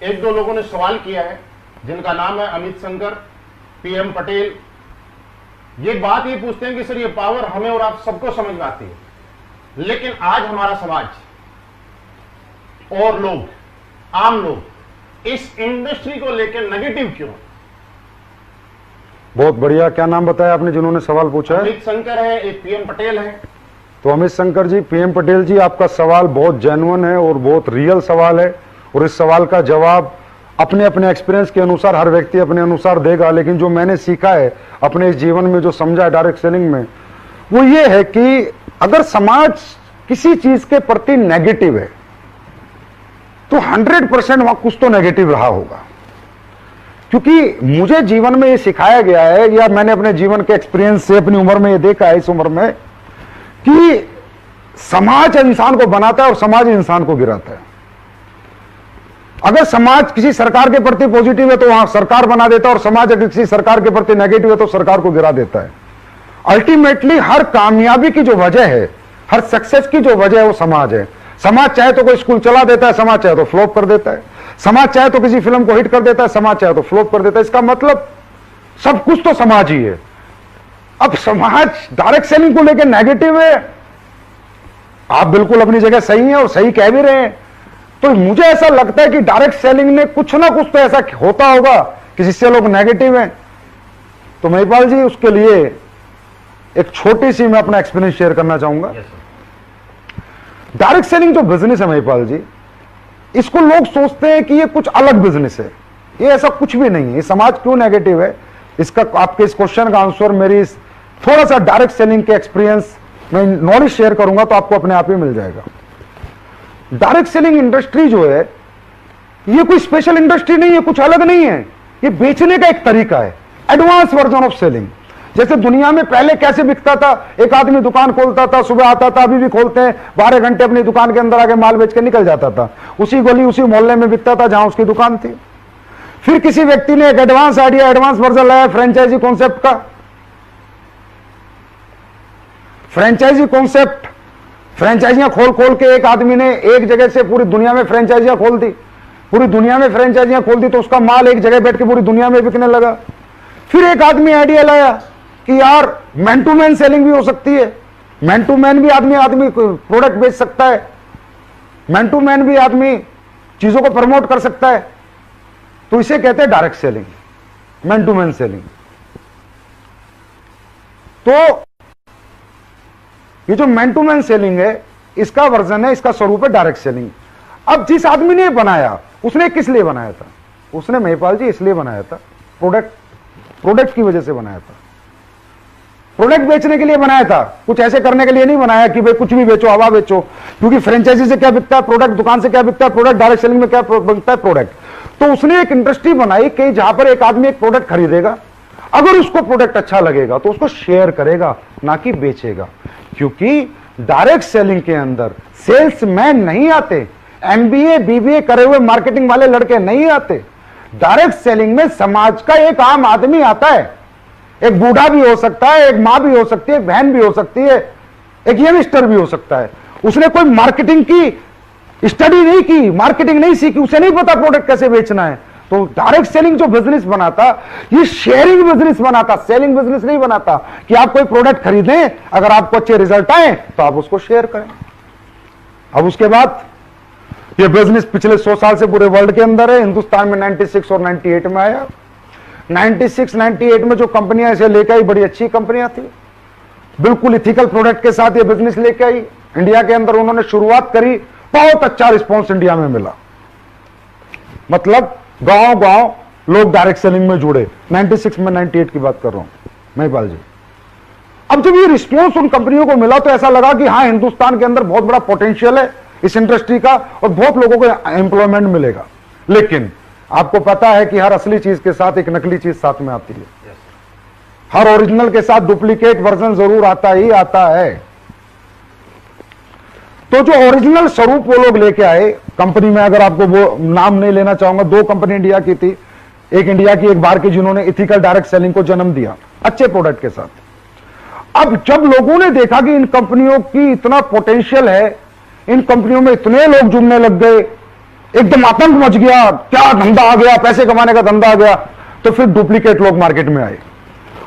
एक दो लोगों ने सवाल किया है, जिनका नाम है अमित शंकर, पीएम पटेल। ये बात ये पूछते हैं कि सर ये पावर हमें और आप सबको समझ में आती है, लेकिन आज हमारा समाज और लोग, आम लोग इस इंडस्ट्री को लेकर नेगेटिव क्यों? बहुत बढ़िया। क्या नाम बताया आपने जिन्होंने सवाल पूछा है? अमित शंकर है, एक पीएम पटेल है। तो अमित शंकर जी, पीएम पटेल जी, आपका सवाल बहुत जेन्युइन है और बहुत रियल सवाल है, और इस सवाल का जवाब अपने अपने एक्सपीरियंस के अनुसार हर व्यक्ति अपने अनुसार देगा। लेकिन जो मैंने सीखा है अपने इस जीवन में, जो समझा है डायरेक्ट सेलिंग में, वो ये है कि अगर समाज किसी चीज के प्रति नेगेटिव है तो 100% वहां कुछ तो नेगेटिव रहा होगा। क्योंकि मुझे जीवन में ये सिखाया गया है, या मैंने अपने जीवन के एक्सपीरियंस से अपनी उम्र में ये देखा है, इस उम्र में, कि समाज इंसान को बनाता है और समाज इंसान को गिराता है। अगर समाज किसी सरकार के प्रति पॉजिटिव है तो वहां सरकार बना देता है, और समाज अगर किसी सरकार के प्रति नेगेटिव है तो सरकार को गिरा देता है। अल्टीमेटली हर कामयाबी की जो वजह है, हर सक्सेस की जो वजह है, वो समाज है। समाज चाहे तो कोई स्कूल चला देता है, समाज चाहे तो फ्लॉप कर देता है। समाज चाहे तो किसी फिल्म को हिट कर देता है, समाज चाहे तो फ्लॉप कर देता है। इसका मतलब सब कुछ तो समाज ही है। अब समाज डायरेक्ट सेलिंग को लेकर नेगेटिव है, आप बिल्कुल अपनी जगह सही हैं और सही कह भी रहे हैं। तो मुझे ऐसा लगता है कि डायरेक्ट सेलिंग में कुछ ना कुछ तो ऐसा होता होगा कि जिससे लोग नेगेटिव हैं। तो महिपाल जी, उसके लिए एक छोटी सी मैं अपना एक्सपीरियंस शेयर करना चाहूंगा। डायरेक्ट सेलिंग जो बिजनेस है महिपाल जी, इसको लोग सोचते हैं कि ये कुछ अलग बिजनेस है। ये ऐसा कुछ भी नहीं है। ये समाज क्यों नेगेटिव है, इसका आपके इस क्वेश्चन का आंसर मेरी थोड़ा सा डायरेक्ट सेलिंग के एक्सपीरियंस में नॉलेज शेयर करूंगा तो आपको अपने आप ही मिल जाएगा। डायरेक्ट सेलिंग इंडस्ट्री जो है, ये कोई स्पेशल इंडस्ट्री नहीं है, कुछ अलग नहीं है। ये बेचने का एक तरीका है, एडवांस वर्जन ऑफ सेलिंग। जैसे दुनिया में पहले कैसे बिकता था, एक आदमी दुकान खोलता था, सुबह आता था, अभी भी खोलते हैं, 12 घंटे अपनी दुकान के अंदर आके माल बेच के निकल जाता था। उसी गली उसी मोहल्ले में बिकता था जहां उसकी दुकान थी। फिर किसी व्यक्ति ने एक एडवांस आइडिया, एडवांस वर्जन लाया फ्रेंचाइजी कॉन्सेप्ट का। फ्रेंचाइजी कॉन्सेप्ट, फ्रेंचाइजियां खोल खोल के एक आदमी ने एक जगह से पूरी दुनिया में फ्रेंचाइजियां खोल दी। पूरी दुनिया में फ्रेंचाइजियां खोल दी तो उसका माल एक जगह बैठ के पूरी दुनिया में बिकने लगा। फिर एक आदमी आइडिया लाया कि यार मैन टू मैन सेलिंग भी हो सकती है, मैन टू मैन भी आदमी प्रोडक्ट बेच सकता है, मैन टू मैन भी आदमी चीजों को प्रमोट कर सकता है। तो इसे कहते हैं direct selling, man to man selling. तो ये जो मैन टू मैन सेलिंग है, इसका वर्जन है, इसका स्वरूप है डायरेक्ट सेलिंग। अब जिस आदमी ने बनाया, उसने किस लिए बनाया था? उसने महिपाल जी इसलिए बनाया था, प्रोडक्ट की वजह से बनाया था। प्रोडक्ट बेचने के लिए बनाया था, कुछ ऐसे करने के लिए नहीं बनाया कि भाई कुछ भी बेचो, हवा बेचो। क्योंकि फ्रेंचाइजी से क्या बिकता है? प्रोडक्ट। दुकान से क्या बिकता है? प्रोडक्ट। डायरेक्ट सेलिंग में क्या बिकता है? प्रोडक्ट। तो उसने एक इंडस्ट्री बनाई कि जहां पर एक आदमी एक प्रोडक्ट खरीदेगा, अगर उसको प्रोडक्ट अच्छा लगेगा तो उसको शेयर करेगा, ना कि बेचेगा। क्योंकि डायरेक्ट सेलिंग के अंदर सेल्समैन नहीं आते, एमबीए बीबीए करे हुए मार्केटिंग वाले लड़के नहीं आते। डायरेक्ट सेलिंग में समाज का एक आम आदमी आता है। एक बूढ़ा भी हो सकता है, एक मां भी हो सकती है, एक बहन भी हो सकती है, एक यंगस्टर भी हो सकता है। उसने कोई मार्केटिंग की स्टडी नहीं की, मार्केटिंग नहीं सीखी, उसे नहीं पता प्रोडक्ट कैसे बेचना है। तो डायरेक्ट सेलिंग जो बिजनेस बनाता, ये शेयरिंग बिजनेस बनाता, सेलिंग बिजनेस नहीं बनाता कि आप कोई प्रोडक्ट खरीदें, अगर आपको अच्छे रिजल्ट आए तो आप उसको शेयर करें। अब उसके बाद ये बिजनेस पिछले 100 साल से पूरे वर्ल्ड के अंदर है। हिंदुस्तान में 96 और 98 में आया। 96-98 में जो कंपनियां इसे लेकर आई, बड़ी अच्छी कंपनियां थी, बिल्कुल इथिकल प्रोडक्ट के साथ ये बिजनेस लेके आई। इंडिया के अंदर उन्होंने शुरुआत करी, बहुत अच्छा रिस्पॉन्स इंडिया में मिला। मतलब गांव गांव लोग डायरेक्ट सेलिंग में जुड़े। 96 में 98 की बात कर रहा हूं महिपाल जी। अब जब ये रिस्पॉन्स उन कंपनियों को मिला तो ऐसा लगा कि हाँ, हिंदुस्तान के अंदर बहुत बड़ा पोटेंशियल है इस इंडस्ट्री का और बहुत लोगों को एम्प्लॉयमेंट मिलेगा। लेकिन आपको पता है कि हर असली चीज के साथ एक नकली चीज साथ में आती है। हर ओरिजिनल के साथ डुप्लीकेट वर्जन जरूर आता ही आता है। तो जो ओरिजिनल स्वरूप वो लोग लेके आए कंपनी में, अगर आपको वो नाम नहीं लेना चाहूंगा, 2 कंपनी इंडिया की थी, एक इंडिया की एक बाहर की, जिन्होंने इथिकल डायरेक्ट सेलिंग को जन्म दिया अच्छे प्रोडक्ट के साथ। अब जब लोगों ने देखा कि इन कंपनियों की इतना पोटेंशियल है, इन कंपनियों में इतने लोग जुड़ने लग गए एकदम आतंक मच गया, क्या धंधा आ गया, पैसे कमाने का धंधा आ गया। तो फिर डुप्लीकेट लोग मार्केट में आए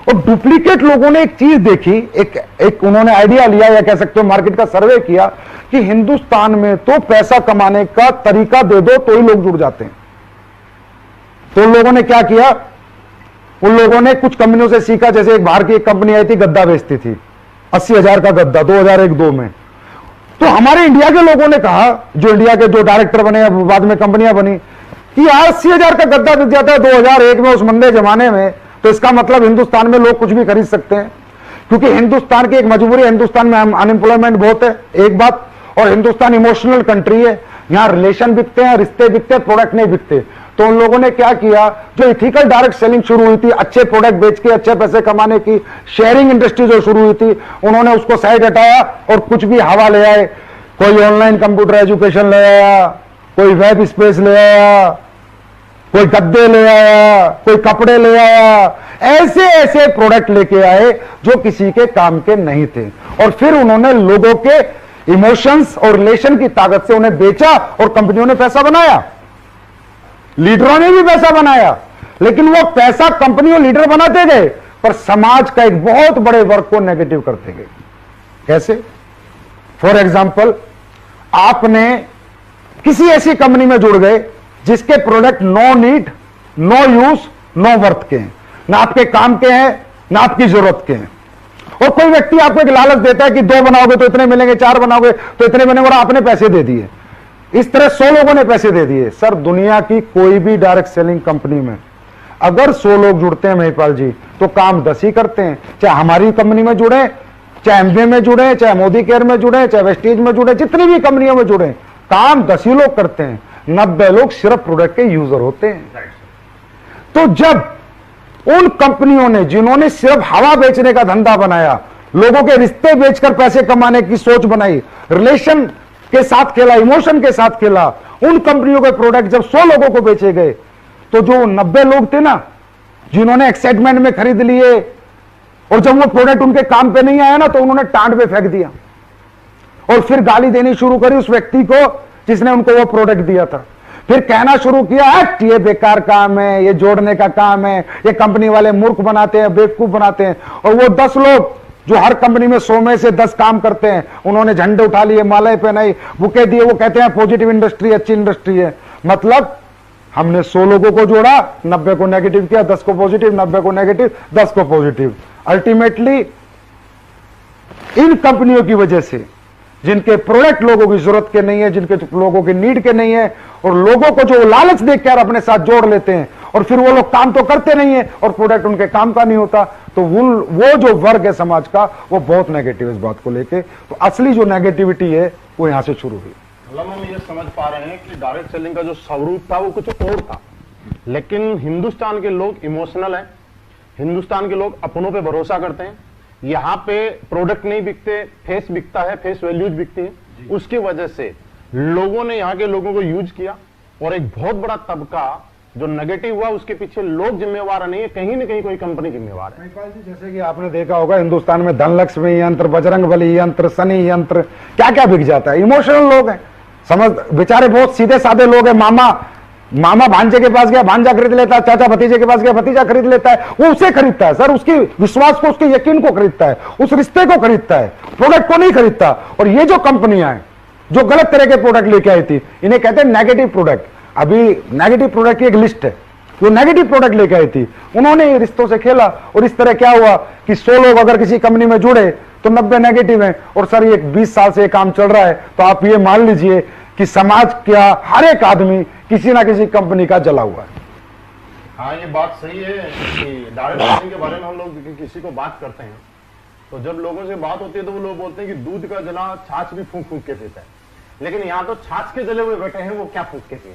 और डुप्लीकेट लोगों ने एक चीज देखी, एक उन्होंने आइडिया लिया या कह सकते हो मार्केट का सर्वे किया कि हिंदुस्तान में तो पैसा कमाने का तरीका दे दो तो ही लोग जुड़ जाते हैं। तो उन लोगों ने क्या किया, उन लोगों ने कुछ कंपनियों से सीखा। जैसे एक बाहर की एक कंपनी आई थी, गद्दा बेचती थी, 80,000 का गद्दा 2001-2 में। तो हमारे इंडिया के लोगों ने कहा, जो इंडिया के जो डायरेक्टर बने बाद में कंपनियां बनी, कि यार 80,000 का गद्दा बिक जाता है 2001 में उस मंदे जमाने में, तो इसका मतलब हिंदुस्तान में लोग कुछ भी खरीद सकते हैं। क्योंकि हिंदुस्तान की एक मजबूरी है, हिंदुस्तान में अनएम्प्लॉयमेंट बहुत है एक बात, और हिंदुस्तान इमोशनल कंट्री है, यहां रिलेशन बिकते हैं, रिश्ते बिकते हैं, प्रोडक्ट नहीं बिकते। तो उन लोगों ने क्या किया, जो इथिकल डायरेक्ट सेलिंग शुरू हुई थी, अच्छे प्रोडक्ट बेच के अच्छे पैसे कमाने की शेयरिंग इंडस्ट्री जो शुरू हुई थी, उन्होंने उसको साइड हटाया और कुछ भी हवा ले आए। कोई ऑनलाइन कंप्यूटर एजुकेशन ले आया, कोई वेब स्पेस ले आया, कोई गद्दे ले आया, कोई कपड़े ले आया, ऐसे ऐसे प्रोडक्ट लेके आए जो किसी के काम के नहीं थे। और फिर उन्होंने लोगों के इमोशंस और रिलेशन की ताकत से उन्हें बेचा और कंपनियों ने पैसा बनाया, लीडरों ने भी पैसा बनाया। लेकिन वो पैसा कंपनियों लीडर बनाते गए पर समाज का एक बहुत बड़े वर्ग को नेगेटिव करते गए। कैसे? फॉर एग्जाम्पल, आपने किसी ऐसी कंपनी में जुड़ गए जिसके product no need, no use, no worth के हैं, ना आपके काम के हैं, ना आपकी जरूरत के हैं। और कोई व्यक्ति आपको एक लालच देता है कि 2 बनाओगे तो इतने मिलेंगे, 4 बनाओगे तो इतने मिलेंगे, और आपने पैसे दे दिए। इस तरह 100 लोगों ने पैसे दे दिए। सर, दुनिया की कोई भी डायरेक्ट सेलिंग कंपनी में अगर 100 लोग जुड़ते हैं महिपाल जी, तो काम 10 ही करते हैं। चाहे हमारी कंपनी में जुड़े, चाहे एमवे में जुड़े, चाहे मोदी केयर में जुड़े, चाहे वेस्टीज में जुड़े, जितनी भी कंपनियों में जुड़े, काम 10 ही लोग करते हैं, 90 लोग सिर्फ प्रोडक्ट के यूजर होते हैं। तो जब उन कंपनियों ने, जिन्होंने सिर्फ हवा बेचने का धंधा बनाया, लोगों के रिश्ते बेचकर पैसे कमाने की सोच बनाई, रिलेशन के साथ खेला, इमोशन के साथ खेला, उन कंपनियों के प्रोडक्ट जब 100 लोगों को बेचे गए, तो जो 90 लोग थे ना, जिन्होंने एक्साइटमेंट में खरीद लिए, और जब वो प्रोडक्ट उनके काम पे नहीं आया ना, तो उन्होंने टांड पे फेंक दिया और फिर गाली देनी शुरू करी उस व्यक्ति को जिसने उनको वो प्रोडक्ट दिया था। फिर कहना शुरू किया, ये बेकार काम है, ये जोड़ने का काम है, ये कंपनी वाले मूर्ख बनाते हैं, बेवकूफ बनाते हैं। और वो 10 लोग जो हर कंपनी में 100 में से 10 काम करते हैं, उन्होंने झंडे उठा लिए, मालाएं पहनाई, बुके दिए, वो कहते हैं पॉजिटिव इंडस्ट्री, अच्छी इंडस्ट्री है। मतलब हमने 100 लोगों को जोड़ा, 90 को नेगेटिव किया, 10 को पॉजिटिव, 90 को नेगेटिव, 10 को पॉजिटिव। अल्टीमेटली इन कंपनियों की वजह से, जिनके प्रोडक्ट लोगों की जरूरत के नहीं है, जिनके लोगों की नीड के नहीं है, और लोगों को जो लालच देकर अपने साथ जोड़ लेते हैं, और फिर वो लोग काम तो करते नहीं है और प्रोडक्ट उनके काम का नहीं होता, तो वो जो वर्ग है समाज का, वो बहुत नेगेटिव है इस बात को लेके। तो असली जो नेगेटिविटी है वो यहां से शुरू हुई। मतलब हम ये समझ पा रहे हैं कि डायरेक्ट सेलिंग का जो स्वरूप था वो कुछ और था, लेकिन हिंदुस्तान के लोग इमोशनल हैं, हिंदुस्तान के लोग अपनों पे भरोसा करते हैं। यहाँ पे प्रोडक्ट नहीं बिकते, फेस बिकता है, फेस वैल्यूज बिकती है। उसकी वजह से लोगों ने यहाँ के लोगों को यूज किया, और एक बहुत बड़ा तबका जो नेगेटिव हुआ, उसके पीछे लोग जिम्मेवार नहीं है, कहीं ना कहीं कोई कंपनी जिम्मेवार है। जैसे कि आपने देखा होगा, हिंदुस्तान में धनलक्ष्मी यंत्र, बजरंगबली यंत्र, शनि यंत्र, क्या क्या बिक जाता है। इमोशनल लोग हैं, समझ, बेचारे बहुत सीधे साधे लोग हैं। मामा भांजे के पास गया, भांजा खरीद लेता है, चाचा भतीजे के पास गया, भतीजा खरीद लेता है। वो उसे खरीदता है सर, उसकी विश्वास को, उसके यकीन को खरीदता है, उस रिश्ते को खरीदता है, प्रोडक्ट को नहीं खरीदता। और ये जो कंपनियां हैं जो गलत तरह के प्रोडक्ट लेके आई थी, इन्हें कहते हैं नेगेटिव प्रोडक्ट। अभी नेगेटिव प्रोडक्ट की एक लिस्ट है, जो नेगेटिव प्रोडक्ट लेके आई थी, उन्होंने रिश्तों से खेला, और इस तरह क्या हुआ कि 100 लोग अगर किसी कंपनी में जुड़े तो 90 नेगेटिव है। और सर, ये 20 साल से ये काम चल रहा है, तो आप ये मान लीजिए कि समाज का हर एक आदमी किसी ना किसी कंपनी का जला हुआ है। हाँ, ये बात सही है कि डायरेक्ट सेलिंग के बारे में हम लोग किसी को बात करते हैं, तो जब लोगों से बात होती है तो वो लोग बोलते हैं कि दूध का जला छाछ भी फूंक फूंक के पीता है। लेकिन यहाँ तो छाछ के जले हुए बैठे हैं, वो क्या फूंक के पिए।